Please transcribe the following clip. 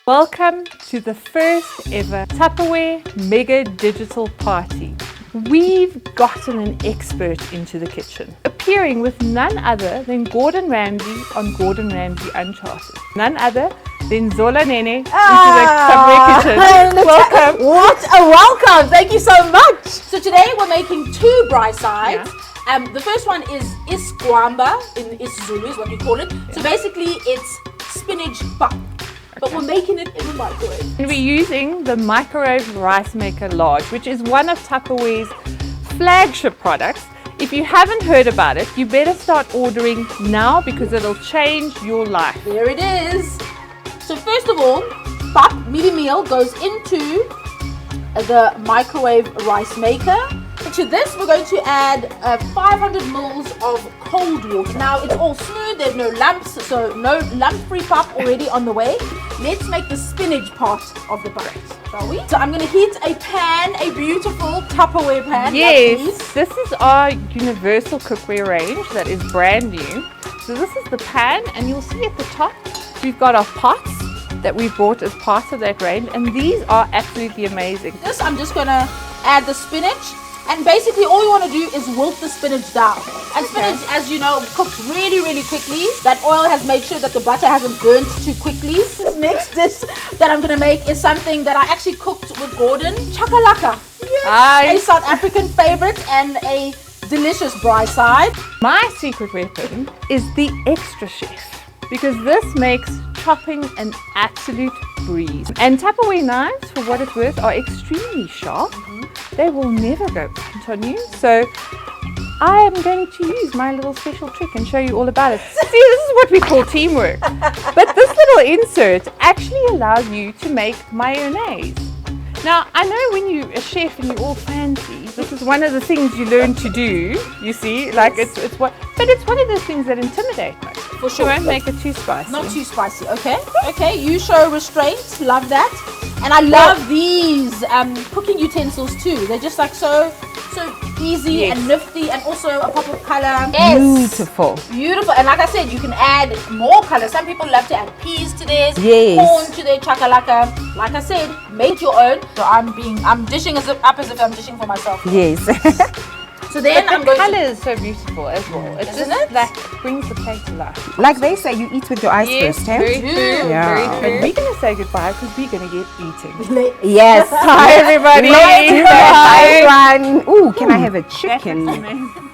Welcome to the first ever Tupperware Mega Digital Party. We've gotten an expert into the kitchen, appearing with none other than Gordon Ramsay on Gordon Ramsay Uncharted. None other than Zola Nene into the Tupperware kitchen. Welcome. What a welcome. Thank you so much. So today we're making two braai sides. The first one is isgwamba in isiZulu is what we call it. So basically it's spinach pap. But we're making it in the microwave. And we're using the microwave rice maker large, which is one of Tupperware's flagship products. If you haven't heard about it, you better start ordering now because it'll change your life. There it is. So first of all, pap, mealie meal, goes into the microwave rice maker. To this, we're going to add 500 mils of cold water. Now it's all smooth, there's no lumps, so no lump-free pap already on the way. Let's make the spinach part of the pap, shall we? So I'm going to heat a pan, a beautiful Tupperware pan. Yes, this is our universal cookware range that is brand new. So this is the pan, and you'll see at the top we've got our pots that we bought as part of that range, and these are absolutely amazing. This, I'm just going to add the spinach. And basically all you want to do is wilt the spinach down. And spinach, as you know, cooks really, really quickly. That oil has made sure that the butter hasn't burnt too quickly. This next dish that I'm going to make is something that I actually cooked with Gordon. Chakalaka. Yes. A South African favorite and a delicious braai side. My secret weapon is the extra chef, because this makes chopping an absolute breeze. And Tupperware knives, for what it's worth, are extremely sharp. They will never go blunt on you. So I am going to use my little special trick and show you all about it. See, this is what we call teamwork. But this little insert actually allows you to make mayonnaise. Now, I know when you're a chef and you're all fancy, this is one of the things you learn to do, you see, like but it's one of those things that intimidate us. For sure. You won't make it too spicy. Not too spicy, okay? Okay, you show restraint, love that. And I love these cooking utensils too. They're just like so easy and nifty, and also a pop of color. Yes. Beautiful. Beautiful. And like I said, you can add more color. Some people love to add peas to this, corn to their chakalaka. Like I said, make your own. So I'm dishing as if I'm dishing for myself. Yes. So then but the color is so beautiful as well. It's Isn't just it? like brings the plate to life. Like they say, you eat with your eyes first, eh? Very true. Yeah. Very true. But we're going to say goodbye because we're going to get eating. Yes. Hi everybody. Hi everyone. Ooh, can I have a That's chicken? amazing.